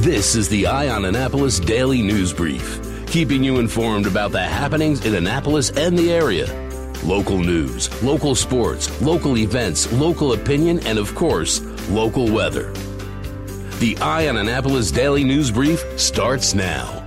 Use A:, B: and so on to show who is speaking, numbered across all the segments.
A: This is the Eye on Annapolis Daily News Brief, keeping you informed about the happenings in Annapolis and the area. Local news, local sports, local events, local opinion, and of course, local weather. The Eye on Annapolis Daily News Brief starts now.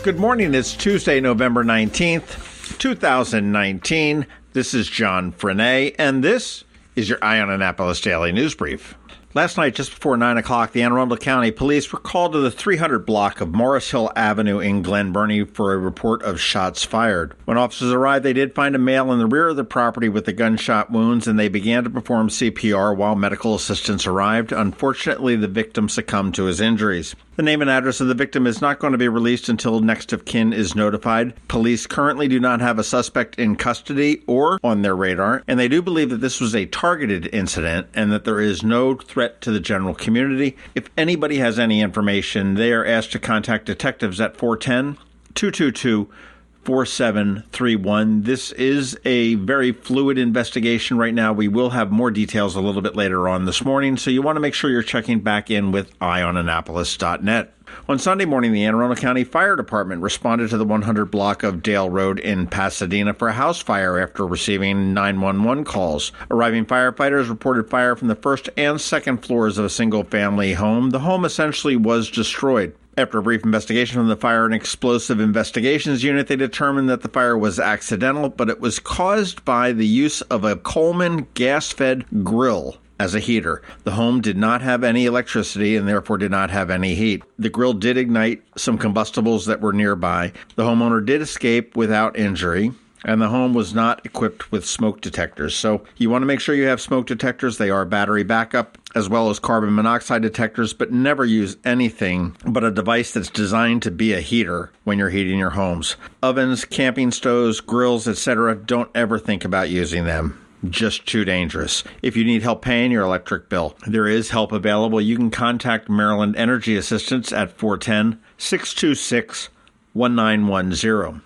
B: Good morning. It's Tuesday, November 19th, 2019. This is John Frenaye, and this is your Eye on Annapolis Daily News Brief. Last night, just before 9 o'clock, the Anne Arundel County Police were called to the 300 block of Morris Hill Avenue in Glen Burnie for a report of shots fired. When officers arrived, they did find a male in the rear of the property with the gunshot wounds, and they began to perform CPR while medical assistance arrived. Unfortunately, the victim succumbed to his injuries. The name and address of the victim is not going to be released until next of kin is notified. Police currently do not have a suspect in custody or on their radar, and they do believe that this was a targeted incident and that there is no threat to the general community. If anybody has any information, they are asked to contact detectives at 410-222-4731. This is a very fluid investigation right now. We will have more details a little bit later on this morning, so you want to make sure you're checking back in with eyeonannapolis.net. On Sunday morning, the Anne Arundel County Fire Department responded to the 100 block of Dale Road in Pasadena for a house fire after receiving 911 calls. Arriving firefighters reported fire from the first and second floors of a single-family home. The home essentially was destroyed. After a brief investigation from the Fire and Explosive Investigations Unit, they determined that the fire was accidental, but it was caused by the use of a Coleman gas-fed grill as a heater. The home did not have any electricity and therefore did not have any heat. The grill did ignite some combustibles that were nearby. The homeowner did escape without injury, and the home was not equipped with smoke detectors. So you want to make sure you have smoke detectors. They are battery backup as well as carbon monoxide detectors, but never use anything but a device that's designed to be a heater when you're heating your homes. Ovens, camping stoves, grills, etc. Don't ever think about using them. Just too dangerous. If you need help paying your electric bill, there is help available. You can contact Maryland Energy Assistance at 410-626-1910.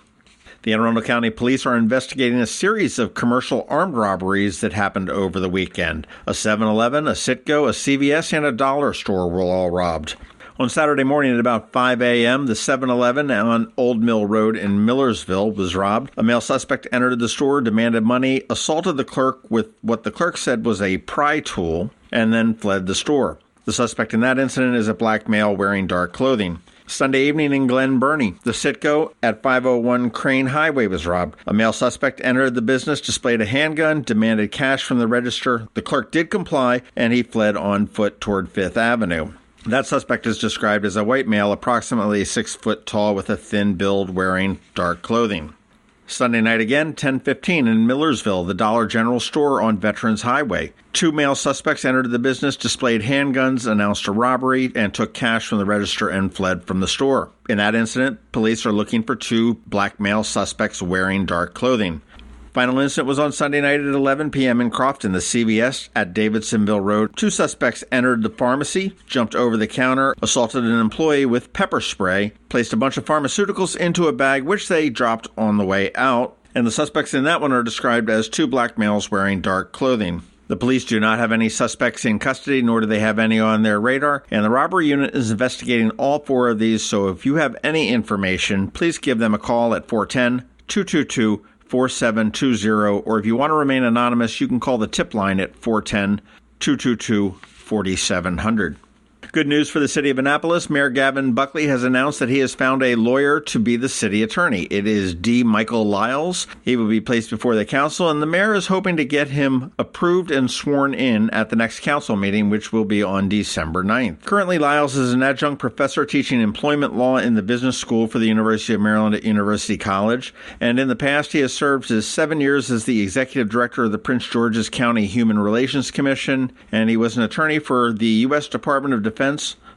B: The Anne Arundel County Police are investigating a series of commercial armed robberies that happened over the weekend. A 7-Eleven, a Citgo, a CVS, and a dollar store were all robbed. On Saturday morning at about 5 a.m., the 7-Eleven on Old Mill Road in Millersville was robbed. A male suspect entered the store, demanded money, assaulted the clerk with what the clerk said was a pry tool, and then fled the store. The suspect in that incident is a black male wearing dark clothing. Sunday evening in Glen Burnie, the Citgo at 501 Crane Highway was robbed. A male suspect entered the business, displayed a handgun, demanded cash from the register. The clerk did comply, and he fled on foot toward Fifth Avenue. That suspect is described as a white male, approximately 6 foot tall, with a thin build, wearing dark clothing. Sunday night again, 10:15 in Millersville, the Dollar General store on Veterans Highway. 2 male suspects entered the business, displayed handguns, announced a robbery, and took cash from the register and fled from the store. In that incident, police are looking for 2 black male suspects wearing dark clothing. Final incident was on Sunday night at 11 p.m. in Crofton, the CVS at Davidsonville Road. 2 suspects entered the pharmacy, jumped over the counter, assaulted an employee with pepper spray, placed a bunch of pharmaceuticals into a bag, which they dropped on the way out. And the suspects in that one are described as 2 black males wearing dark clothing. The police do not have any suspects in custody, nor do they have any on their radar, and the robbery unit is investigating all 4 of these, so if you have any information, please give them a call at 410-222-4720, or if you want to remain anonymous, you can call the tip line at 410-222-4700. Good news for the city of Annapolis. Mayor Gavin Buckley has announced that he has found a lawyer to be the city attorney. It is D. Michael Lyles. He will be placed before the council, and the mayor is hoping to get him approved and sworn in at the next council meeting, which will be on December 9th. Currently, Lyles is an adjunct professor teaching employment law in the business school for the University of Maryland at University College, and in the past, he has served his 7 years as the executive director of the Prince George's County Human Relations Commission, and he was an attorney for the U.S. Department of Defense,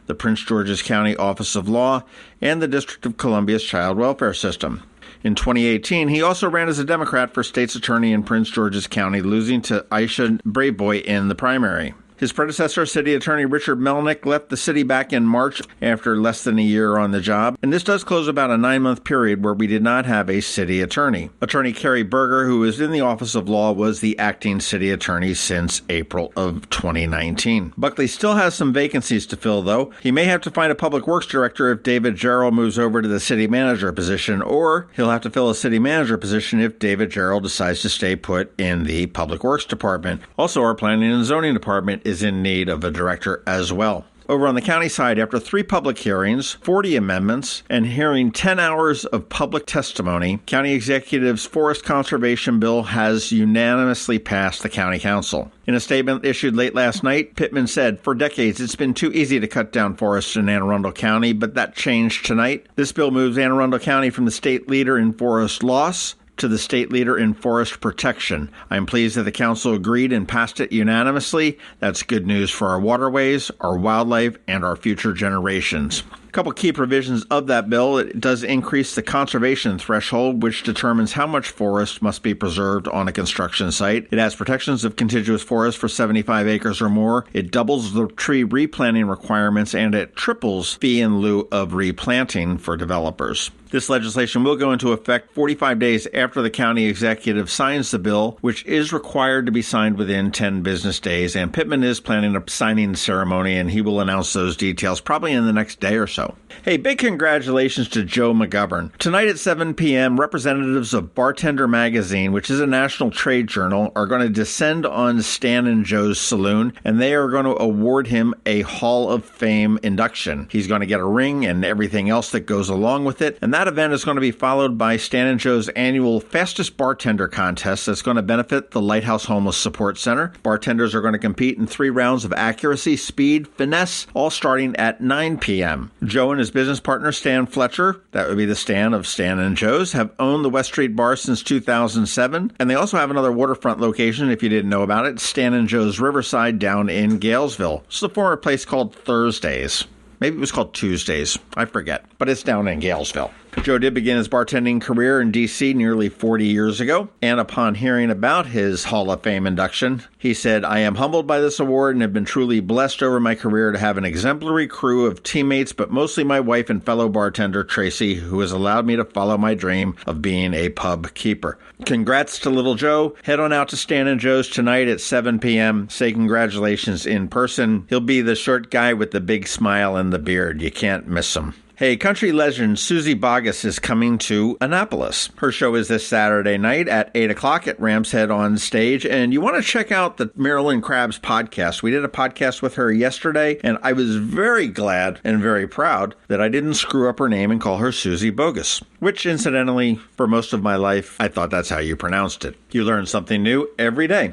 B: the Prince George's County Office of Law, and the District of Columbia's Child Welfare System. In 2018, he also ran as a Democrat for state's attorney in Prince George's County, losing to Aisha Braveboy in the primary. His predecessor, City Attorney Richard Melnick, left the city back in March after less than a year on the job, and this does close about a 9-month period where we did not have a city attorney. Attorney Kerry Berger, who is in the Office of Law, was the acting city attorney since April of 2019. Buckley still has some vacancies to fill, though. He may have to find a public works director if David Jarrell moves over to the city manager position, or he'll have to fill a city manager position if David Jarrell decides to stay put in the public works department. Also, our planning and zoning department is in need of a director as well. Over on the county side, after 3 public hearings, 40 amendments, and hearing 10 hours of public testimony, County Executive's Forest Conservation Bill has unanimously passed the County Council. In a statement issued late last night, Pittman said, "For decades, it's been too easy to cut down forests in Anne Arundel County, but that changed tonight. This bill moves Anne Arundel County from the state leader in forest loss to the state leader in forest protection. I'm pleased that the council agreed and passed it unanimously. That's good news for our waterways, our wildlife, and our future generations." A couple key provisions of that bill. It does increase the conservation threshold, which determines how much forest must be preserved on a construction site. It adds protections of contiguous forest for 75 acres or more. It doubles the tree replanting requirements, and it triples fee in lieu of replanting for developers. This legislation will go into effect 45 days after the county executive signs the bill, which is required to be signed within 10 business days, and Pittman is planning a signing ceremony, and he will announce those details probably in the next day or so. Hey, big congratulations to Joe McGovern. Tonight at 7 p.m., representatives of Bartender Magazine, which is a national trade journal, are going to descend on Stan and Joe's Saloon, and they are going to award him a Hall of Fame induction. He's going to get a ring and everything else that goes along with it, and that event is going to be followed by Stan and Joe's annual Fastest Bartender contest that's going to benefit the Lighthouse Homeless Support Center. Bartenders are going to compete in 3 rounds of accuracy, speed, finesse, all starting at 9 p.m. Joe and his business partner, Stan Fletcher, that would be the Stan of Stan and Joe's, have owned the West Street Bar since 2007, and they also have another waterfront location, if you didn't know about it, Stan and Joe's Riverside down in Galesville. It's the former place called Thursdays. Maybe it was called Tuesdays. I forget. But it's down in Galesville. Joe did begin his bartending career in D.C. nearly 40 years ago, and upon hearing about his Hall of Fame induction, he said, "I am humbled by this award and have been truly blessed over my career to have an exemplary crew of teammates, but mostly my wife and fellow bartender, Tracy, who has allowed me to follow my dream of being a pub keeper." Congrats to little Joe. Head on out to Stan and Joe's tonight at 7 p.m. Say congratulations in person. He'll be the short guy with the big smile and the beard. You can't miss him. Hey, country legend Suzy Bogguss is coming to Annapolis. Her show is this Saturday night at 8 o'clock at Ram's Head on Stage, and you want to check out the Marilyn Krabs podcast. We did a podcast with her yesterday, and I was very glad and very proud that I didn't screw up her name and call her Suzy Bogguss, which, incidentally, for most of my life, I thought that's how you pronounced it. You learn something new every day.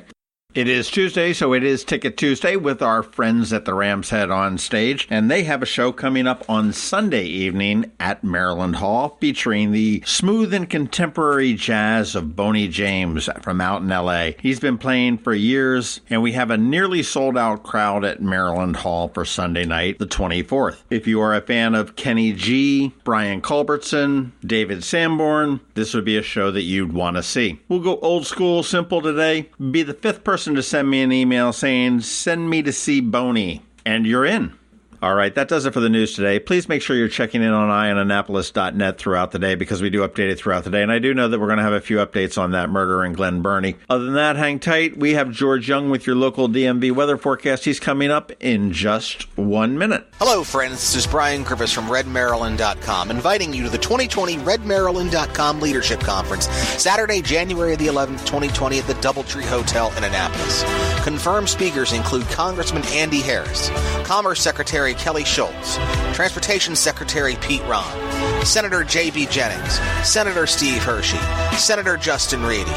B: It is Tuesday, so it is Ticket Tuesday with our friends at the Ram's Head on Stage, and they have a show coming up on Sunday evening at Maryland Hall featuring the smooth and contemporary jazz of Boney James from out in L.A. He's been playing for years, and we have a nearly sold-out crowd at Maryland Hall for Sunday night, the 24th. If you are a fan of Kenny G, Brian Culbertson, David Sanborn, this would be a show that you'd want to see. We'll go old school, simple today. Be the 5th person to send me an email saying, "Send me to see Boney," and you're in. All right, that does it for the news today. Please make sure you're checking in on eyeonannapolis.net throughout the day because we do update it throughout the day. And I do know that we're going to have a few updates on that murder in Glen Burnie. Other than that, hang tight. We have George Young with your local DMV weather forecast. He's coming up in just 1 minute.
C: Hello, friends. This is Brian Griffiths from RedMaryland.com, inviting you to the 2020 RedMaryland.com Leadership Conference, Saturday, January the 11th, 2020 at the Doubletree Hotel in Annapolis. Confirmed speakers include Congressman Andy Harris, Commerce Secretary Kelly Schultz, Transportation Secretary Pete Ron, Senator J.B. Jennings, Senator Steve Hershey, Senator Justin Reedy,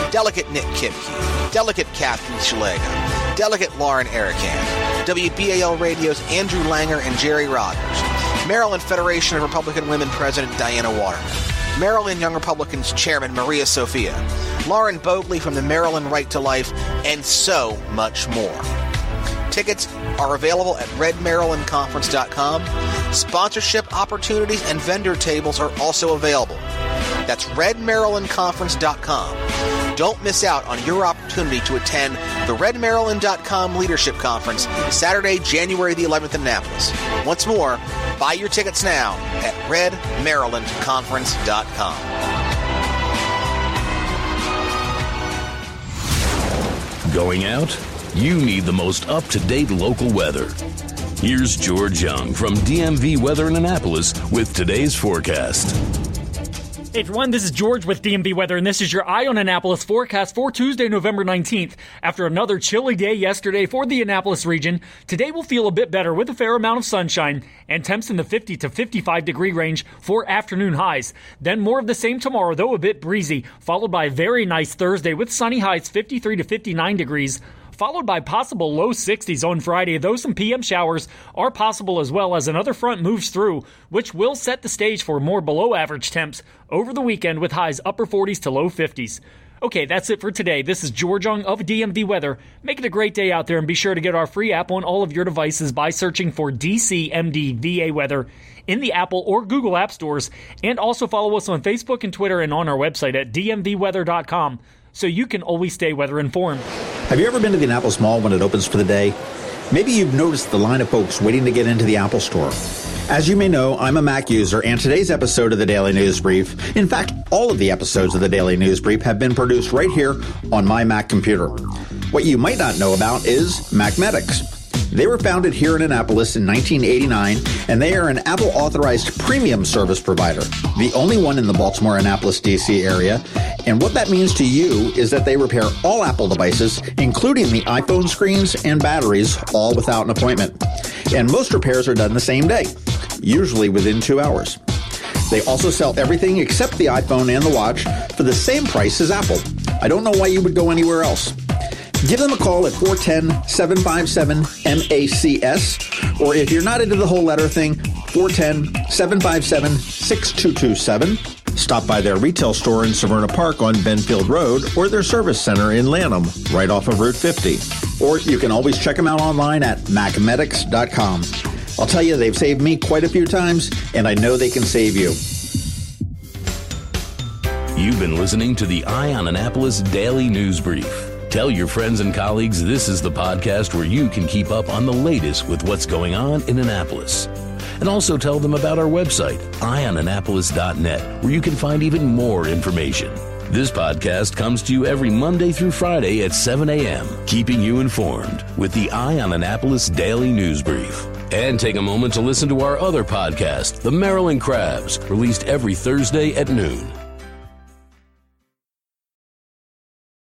C: Delegate Nick Kipke, Delegate Kathy Shalega, Delegate Lauren Erican, WBAL Radio's Andrew Langer and Jerry Rogers, Maryland Federation of Republican Women President Diana Waterman, Maryland Young Republicans Chairman Maria Sophia, Lauren Bogley from the Maryland Right to Life, and so much more. Tickets are available at redmarylandconference.com. Sponsorship opportunities and vendor tables are also available. That's redmarylandconference.com. Don't miss out on your opportunity to attend the redmaryland.com Leadership Conference Saturday, January the 11th in Annapolis. Once more, buy your tickets now at redmarylandconference.com.
A: Going out? You need the most up-to-date local weather. Here's George Young from DMV Weather in Annapolis with today's forecast.
D: Hey everyone, this is George with DMV Weather, and this is your Eye on Annapolis forecast for Tuesday, November 19th. After another chilly day yesterday for the Annapolis region, today will feel a bit better with a fair amount of sunshine and temps in the 50 to 55 degree range for afternoon highs. Then more of the same tomorrow, though a bit breezy, followed by a very nice Thursday with sunny highs 53 to 59 degrees. Followed by possible low 60s on Friday, though some PM showers are possible as well as another front moves through, which will set the stage for more below average temps over the weekend with highs upper 40s to low 50s. Okay, that's it for today. This is George Young of DMV Weather. Make it a great day out there and be sure to get our free app on all of your devices by searching for DCMD VA Weather in the Apple or Google App Stores, and also follow us on Facebook and Twitter and on our website at dmvweather.com. so you can always stay weather informed.
E: Have you ever been to the Annapolis Mall when it opens for the day? Maybe you've noticed the line of folks waiting to get into the Apple Store. As you may know, I'm a Mac user, and today's episode of the Daily News Brief, in fact, all of the episodes of the Daily News Brief have been produced right here on my Mac computer. What you might not know about is Macmedics. They were founded here in Annapolis in 1989, and they are an Apple-authorized premium service provider, the only one in the Baltimore-Annapolis, D.C. area. And what that means to you is that they repair all Apple devices, including the iPhone screens and batteries, all without an appointment. And most repairs are done the same day, usually within 2 hours. They also sell everything except the iPhone and the watch for the same price as Apple. I don't know why you would go anywhere else. Give them a call at 410-757-MACS, or if you're not into the whole letter thing, 410-757-6227. Stop by their retail store in Severna Park on Benfield Road, or their service center in Lanham, right off of Route 50. Or you can always check them out online at macmedics.com. I'll tell you, they've saved me quite a few times, and I know they can save you.
A: You've been listening to the Eye on Annapolis Daily News Brief. Tell your friends and colleagues this is the podcast where you can keep up on the latest with what's going on in Annapolis. And also tell them about our website, eyeonannapolis.net, where you can find even more information. This podcast comes to you every Monday through Friday at 7 a.m., keeping you informed with the Eye on Annapolis Daily News Brief. And take a moment to listen to our other podcast, The Maryland Crabs, released every Thursday at noon.